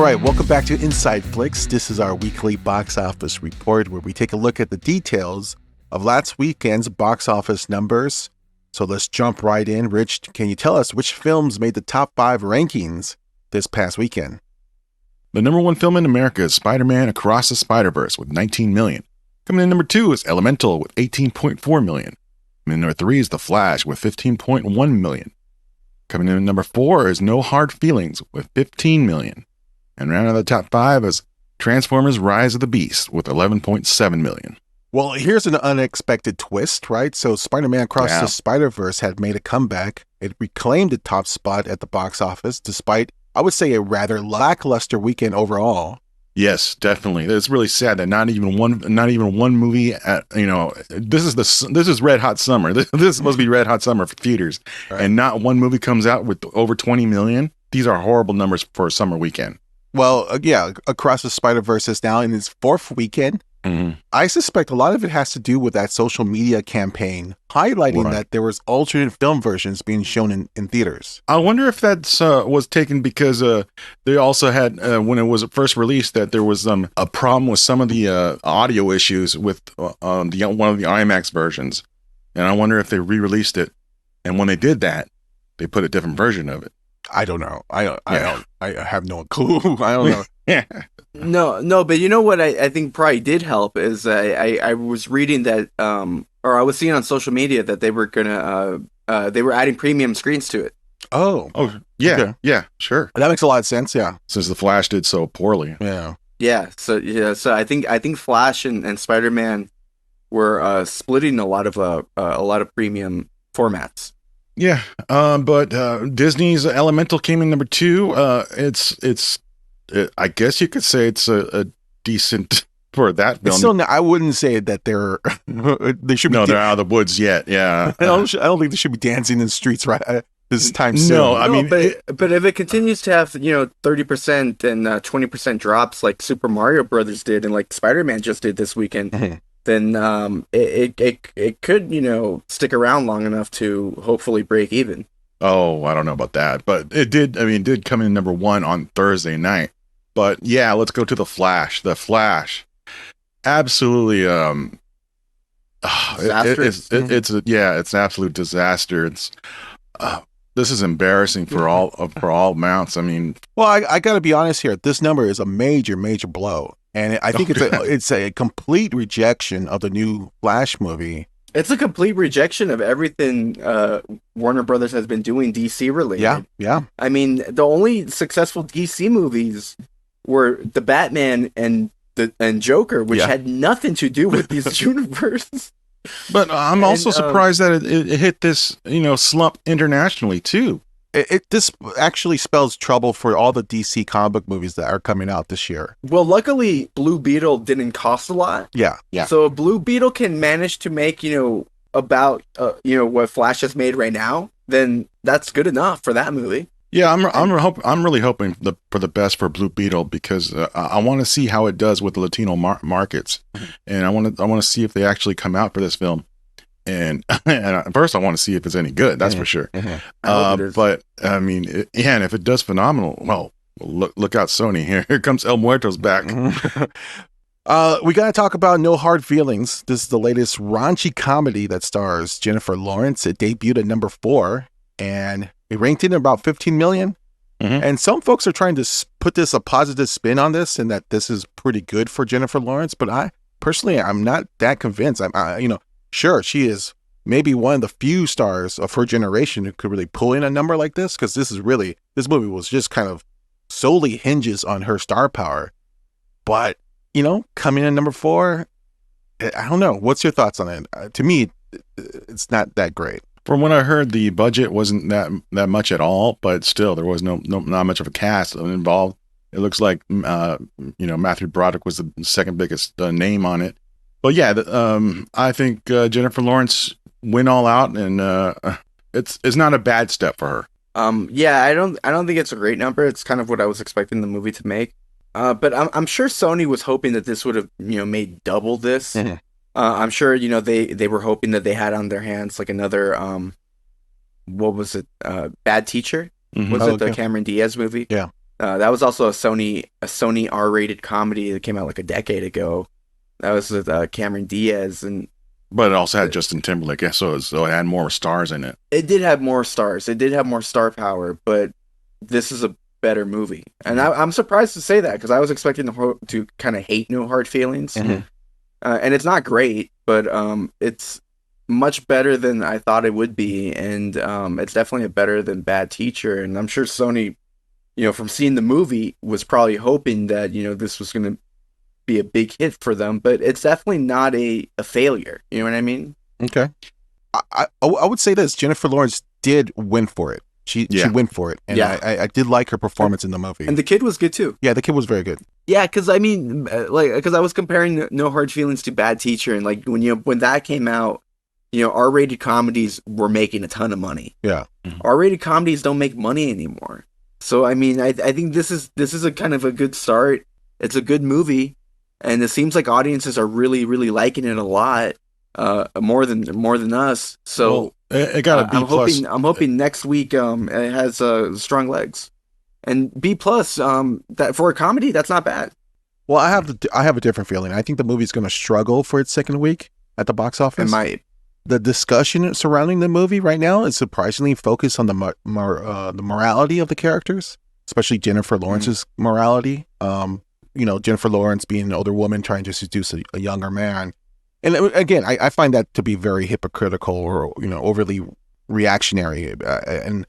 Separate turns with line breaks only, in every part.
right, welcome back to InsideFlix. This is our weekly box office report where we take a look at the details of last weekend's box office numbers. So let's jump right in. Rich, can you tell us which films made the top 5 rankings this past weekend?
The number 1 film in America is Spider-Man Across the SpiderVerse with 19 million. Coming in number 2 is Elemental with 18.4 million. Coming in number 3 is The Flash with 15.1 million. Coming in number 4 is No Hard Feelings with 15 million. And rounding out the top 5 is Transformers Rise of the Beast with 11.7 million.
Well, here's an unexpected twist, right? So Spider-Man Across the SpiderVerse had made a comeback. It reclaimed the top spot at the box office, despite, I would say, a rather lackluster weekend overall.
Yes, definitely. It's really sad that not even one movie. This is Red Hot Summer. This is supposed to be Red Hot Summer for theaters, right? And not one movie comes out with over 20 million. These are horrible numbers for a summer weekend.
Well, Across the SpiderVerse is now in its 4th weekend.
Mm-hmm.
I suspect a lot of it has to do with that social media campaign highlighting that there was alternate film versions being shown in theaters.
I wonder if that was taken because they also had, when it was first released, that there was a problem with some of the audio issues with one of the IMAX versions. And I wonder if they re-released it. And when they did that, they put a different version of it.
I don't know. I have no clue. I don't know.
Yeah.
No, but you know what I think probably did help is I was reading that, or I was seeing on social media that they were they were adding premium screens to it.
Oh,
yeah,
okay.
Yeah, sure.
That makes a lot of sense. Yeah,
since The Flash did so poorly.
Yeah.
So I think Flash and Spider-Man were splitting a lot of premium formats.
Yeah, but Disney's Elemental came in number 2. I guess you could say it's a decent for that film.
Still, I wouldn't say that they should be.
No, they're out of the woods yet. Yeah,
I don't think they should be dancing in the streets right this time soon.
No, I mean,
but if it continues to have 30% and 20% drops like Super Mario Brothers did and like Spider-Man just did this weekend.
Mm-hmm.
Then it could stick around long enough to hopefully break even.
Oh, I don't know about that, but it did. I mean, it did come in number 1 on Thursday night. But yeah, let's go to The Flash. The Flash, absolutely. It's an absolute disaster. It's this is embarrassing for all amounts. I mean,
well, I got to be honest here. This number is a major blow. And I think it's a complete rejection of the new Flash movie.
It's a complete rejection of everything Warner Brothers has been doing DC related.
Yeah.
I mean, the only successful DC movies were the Batman and Joker, which had nothing to do with these universes.
But I'm also surprised that it hit this slump internationally too.
This actually spells trouble for all the DC comic book movies that are coming out this year.
Well, luckily, Blue Beetle didn't cost a lot.
Yeah.
So if Blue Beetle can manage to make, about, what Flash has made right now, then that's good enough for that movie.
Yeah, I'm really hoping for the best for Blue Beetle because I want to see how it does with the Latino markets, and I want to see if they actually come out for this film. And first, I want to see if it's any good. That's for sure. But I mean, and if it does phenomenal, well, look out, Sony. Here comes El Muerto's back.
We got to talk about No Hard Feelings. This is the latest raunchy comedy that stars Jennifer Lawrence. It debuted at number 4, and it ranked in about 15 million.
Mm-hmm.
And some folks are trying to put a positive spin on this, and that this is pretty good for Jennifer Lawrence. But I'm not that convinced. Sure, she is maybe one of the few stars of her generation who could really pull in a number like this, because this movie was just kind of solely hinges on her star power. But, coming in number 4, I don't know. What's your thoughts on it? To me, it's not that great.
From what I heard, the budget wasn't that much at all, but still, there was not much of a cast involved. It looks like, Matthew Broderick was the second biggest name on it. But yeah, I think Jennifer Lawrence went all out, and it's not a bad step for her.
I don't think it's a great number. It's kind of what I was expecting the movie to make. But I'm sure Sony was hoping that this would have made double this.
Mm-hmm.
I'm sure they were hoping that they had on their hands like another what was it? Bad Teacher.
Mm-hmm.
Was it the Cameron Diaz movie?
Yeah.
That was also a Sony R-rated comedy that came out like a decade ago. That was with Cameron Diaz, and
But it also had Justin Timberlake, yeah, so it had more stars in it.
it did have more stars. It did have more star power, but this is a better movie. And I'm surprised to say that because I was expecting to kind of hate No Hard Feelings, and it's not great, but it's much better than I thought it would be, and it's definitely a better than Bad Teacher. And I'm sure Sony, from seeing the movie, was probably hoping that this was going to be a big hit for them, but it's definitely not a failure. You know what I mean?
Okay. I would say this: Jennifer Lawrence did win for it. She went for it, and I did like her performance in the movie.
And the kid was good too.
Yeah, the kid was very good.
Yeah, because I mean, because I was comparing No Hard Feelings to Bad Teacher, and like when that came out, R-rated comedies were making a ton of money.
Yeah,
R-rated comedies don't make money anymore. So I mean, I think this is a kind of a good start. It's a good movie, and it seems like audiences are really, really liking it a lot, more than us. So
it got a B plus.
I'm hoping next week it has strong legs, and B plus. That for a comedy, that's not bad.
Well, I have a different feeling. I think the movie's going to struggle for its second week at the box office.
It might.
The discussion surrounding the movie right now is surprisingly focused on the morality of the characters, especially Jennifer Lawrence's morality. Jennifer Lawrence being an older woman trying to seduce a younger man. And again, I find that to be very hypocritical or, overly reactionary. And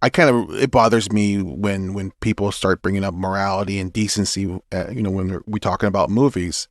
it bothers me when people start bringing up morality and decency, when we're talking about movies.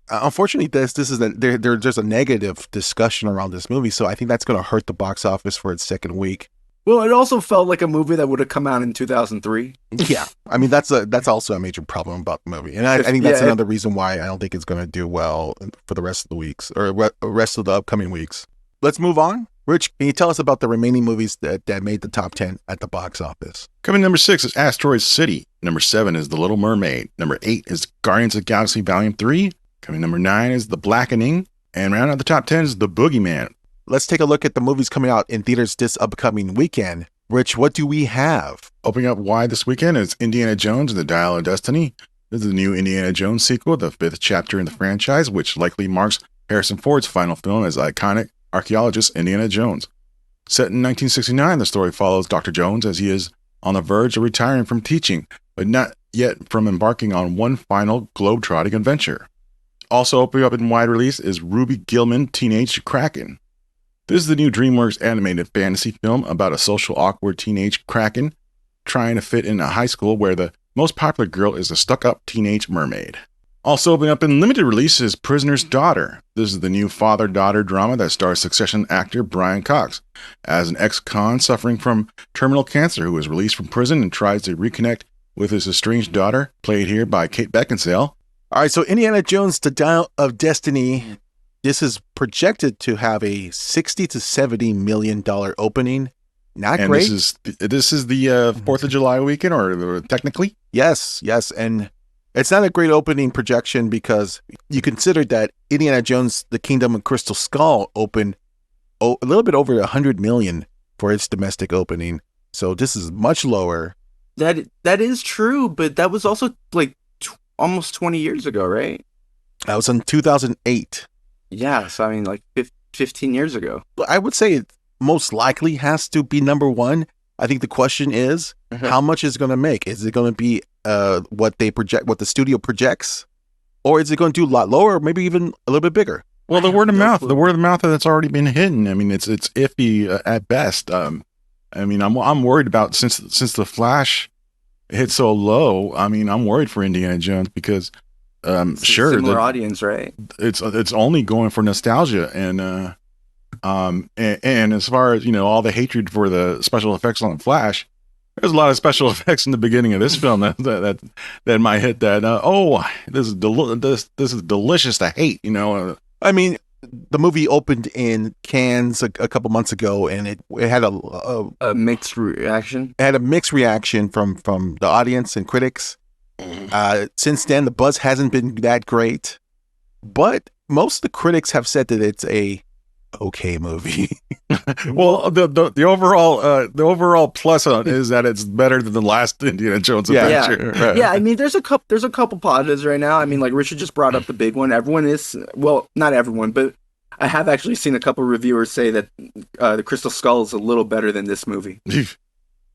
Unfortunately, there's a negative discussion around this movie. So I think that's going to hurt the box office for its second week.
Well, it also felt like a movie that would have come out in 2003.
Yeah, I mean that's also a major problem about the movie, and I think that's another reason why I don't think it's going to do well for the rest of the weeks or rest of the upcoming weeks. Let's move on. Rich, can you tell us about the remaining movies that made the top 10 at the box office?
Coming number 6 is Asteroid City. Number 7 is The Little Mermaid. Number 8 is Guardians of the Galaxy Volume 3. Coming number 9 is The Blackening, and round out the top 10 is The Boogeyman.
Let's take a look at the movies coming out in theaters this upcoming weekend. Rich, what do we have?
Opening up wide this weekend is Indiana Jones and the Dial of Destiny. This is the new Indiana Jones sequel, the 5th chapter in the franchise, which likely marks Harrison Ford's final film as iconic archaeologist Indiana Jones. Set in 1969, the story follows Dr. Jones as he is on the verge of retiring from teaching, but not yet from embarking on one final globe-trotting adventure. Also opening up in wide release is Ruby Gillman Teenage Kraken. This is the new DreamWorks animated fantasy film about a social awkward teenage kraken trying to fit in a high school where the most popular girl is a stuck-up teenage mermaid. Also opening up in limited release is Prisoner's Daughter. This is the new father-daughter drama that stars Succession actor Brian Cox as an ex-con suffering from terminal cancer who is released from prison and tries to reconnect with his estranged daughter, played here by Kate Beckinsale.
All right, so Indiana Jones, The Dial of Destiny. This is projected to have a $60 to $70 million opening. Not
and
great.
This is the 4th of July weekend, or technically?
Yes. And it's not a great opening projection because you consider that Indiana Jones, The Kingdom of Crystal Skull opened a little bit over $100 million for its domestic opening. So this is much lower.
That is true, but that was also like almost 20 years ago, right?
That was in 2008.
Yeah, so I mean, like 15 years ago.
I would say it most likely has to be number one. I think the question is, how much is it going to make? Is it going to be what they project, what the studio projects, or is it going to do a lot lower, or maybe even a little bit bigger?
Well, the word of mouth that's already been hidden. I mean, it's iffy at best. I mean, I'm worried about since the Flash hit so low. I mean, I'm worried for Indiana Jones because. Sure,
similar audience, right?
It's only going for nostalgia, and as far as all the hatred for the special effects on the Flash, there's a lot of special effects in the beginning of this film that might hit that. This is delicious to hate.
I mean, the movie opened in Cannes a couple months ago, and it had a
mixed reaction.
It had a mixed reaction from the audience and critics. Since then, the buzz hasn't been that great, but most of the critics have said that it's a okay movie.
Well, the overall plus on it is that it's better than the last Indiana Jones
Yeah.
adventure.
Right.
Yeah, I mean, there's a couple positives right now. I mean, like Richard just brought up the big one. Everyone is, well, not everyone, but I have actually seen a couple reviewers say that the Crystal Skull is a little better than this movie.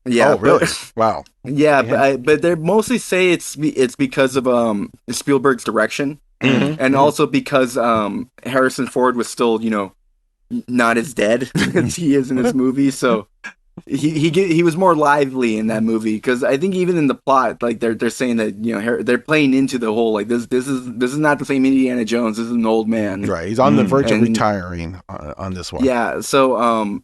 Yeah,
Oh, really?
but,
Wow.
yeah,
Yeah.
but they mostly say it's because of Spielberg's direction,
Mhm.
and also because Harrison Ford was still, not as dead as he is in this movie, so he was more lively in that movie, because I think even in the plot, like they're saying that they're playing into the whole, like, this is not the same Indiana Jones, this is an old man,
Right. He's on the verge of
And-
retiring on this one.
yeah, so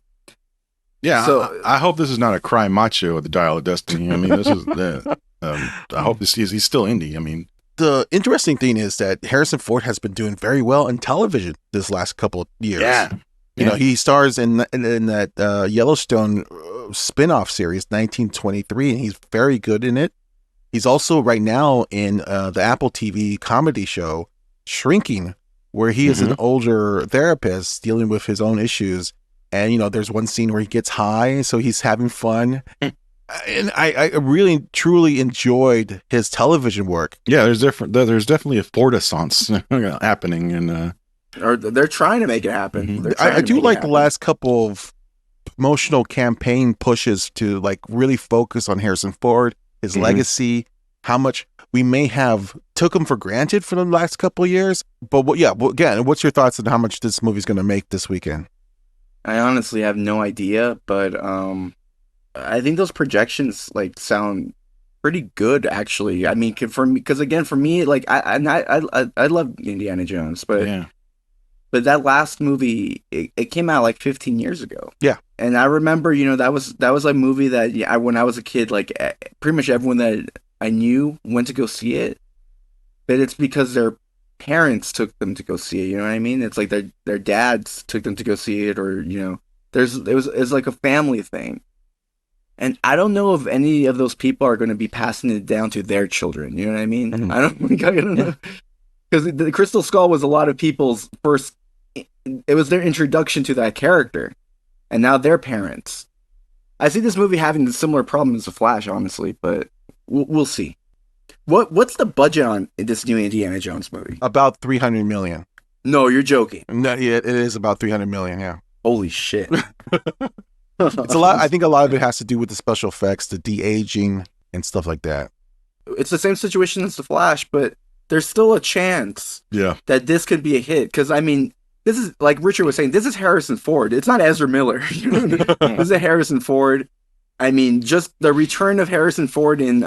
Yeah,
So-
I hope this is not a cry macho of the Dial of Destiny. I mean, this is I hope he's still indie. I mean,
The interesting thing is that Harrison Ford has been doing very well in television this last couple of years. You know, he stars in that Yellowstone spin-off series, 1923, and he's very good in it. He's also right now in the Apple TV comedy show, Shrinking, where he is an older therapist dealing with his own issues. And, there's one scene where he gets high, so he's having fun. And I really, truly enjoyed his television work.
Yeah, there's definitely a Fordissance happening, and
or they're trying to make it happen. They're trying
I
to
do
make it
like the
happen.
last couple of promotional campaign pushes to like really focus on Harrison Ford, his legacy, how much we may have took him for granted for the last couple of years. But again, what's your thoughts on how much this movie's going to make this weekend?
I honestly have no idea, but I think those projections like sound pretty good, actually. I mean, for me, like I love Indiana Jones, but
yeah.
but that last movie, it came out like 15 years ago.
Yeah.
And I remember, that was a movie that when I was a kid, like pretty much everyone that I knew went to go see it, but it's because their parents took them to go see it. You know what I mean? It's like their dads took them to go see it, or it's like a family thing. And I don't know if any of those people are going to be passing it down to their children. You know what I mean?
Mhm.
I don't know. Because the Crystal Skull was a lot of people's first. It was their introduction to that character, and now they're parents. I see this movie having a similar problem as The Flash, honestly, but we'll see. What's the budget on this new Indiana Jones movie?
About 300 million.
No, you're joking.
No, yeah, it is about 300 million. Yeah.
Holy shit.
It's a lot. I think a lot of it has to do with the special effects, the de-aging and stuff like that.
It's the same situation as The Flash, but there's still a chance
Yeah.
that this could be a hit. Because, I mean, this is, like Richard was saying, this is Harrison Ford. It's not Ezra Miller. You know what I mean? This is a Harrison Ford. I mean, just the return of Harrison Ford in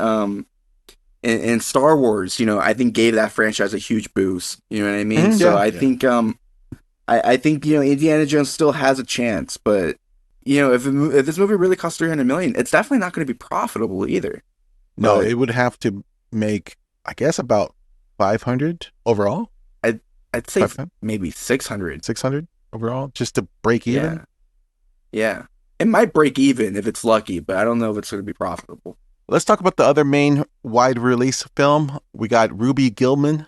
Star Wars, I think gave that franchise a huge boost. You know what I mean?
Mhm,
So
yeah.
I think Indiana Jones still has a chance, but if this movie really costs 300 million, it's definitely not going to be profitable either.
No,
But
it would have to make, I guess, about 500 overall.
I'd say
500?
maybe 600.
600 overall, just to break even.
Yeah. It might break even if it's lucky, but I don't know if it's going to be profitable.
Let's talk about the other main wide release film. We got Ruby Gillman,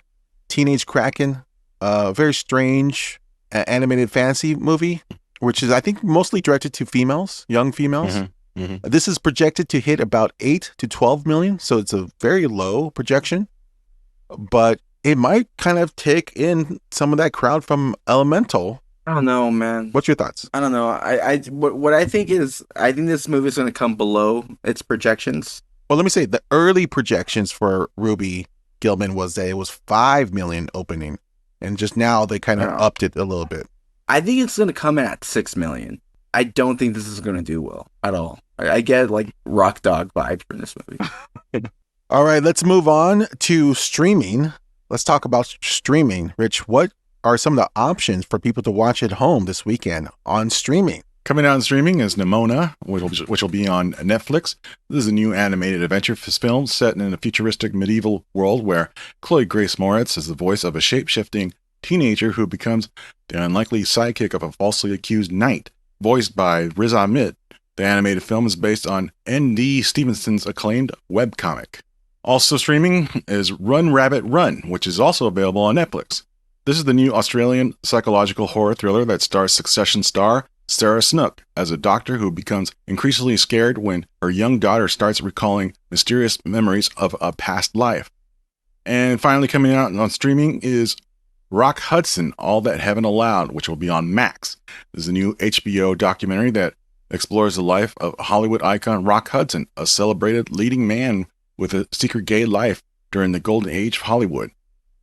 Teenage Kraken, a very strange animated fantasy movie, which is, I think, mostly directed to females, young females. This is projected to hit about 8 to 12 million, so it's a very low projection, but it might kind of take in some of that crowd from Elemental.
I don't know, man.
What's your thoughts?
I don't know. What I think is, I think this movie is going to come below its projections.
Well, let me say the early projections for Ruby Gillman was that it was 5 million opening, and just now they kind of
Oh.
upped it a little bit.
I think it's going to come in at 6 million. I don't think this is going to do well at all. I get like Rock Dog vibes from this movie.
All right, let's move on to streaming. Let's talk about streaming. Rich, what are some of the options for people to watch at home this weekend on streaming?
Coming out on streaming is Nimona, which will be on Netflix. This is a new animated adventure film set in a futuristic medieval world where Chloe Grace Moritz is the voice of a shape-shifting teenager who becomes the unlikely sidekick of a falsely accused knight, voiced by Riz Ahmed. The animated film is based on N.D. Stevenson's acclaimed webcomic. Also streaming is Run Rabbit Run, which is also available on Netflix. This is the new Australian psychological horror thriller that stars Succession star Sarah Snook as a doctor who becomes increasingly scared when her young daughter starts recalling mysterious memories of a past life. And finally coming out on streaming is Rock Hudson, All That Heaven Allowed, which will be on Max. This is a new HBO documentary that explores the life of Hollywood icon Rock Hudson, a celebrated leading man with a secret gay life during the golden age of Hollywood.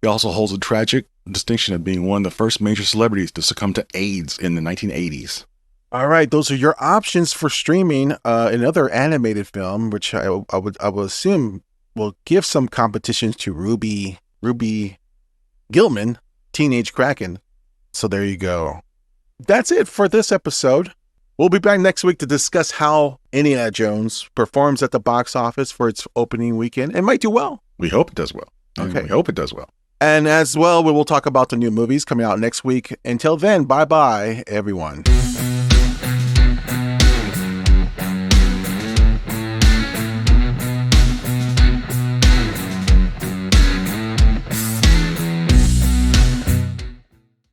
He also holds a tragic distinction of being one of the first major celebrities to succumb to AIDS in the 1980s.
All right, those are your options for streaming. Another animated film, which I would assume will give some competitions to Ruby Gilman, Teenage Kraken. So there you go. That's it for this episode. We'll be back next week to discuss how Indiana Jones performs at the box office for its opening weekend. It might do well.
We hope it does well.
Okay.
We hope it does well.
And as well, we will talk about the new movies coming out next week. Until then, bye-bye, everyone.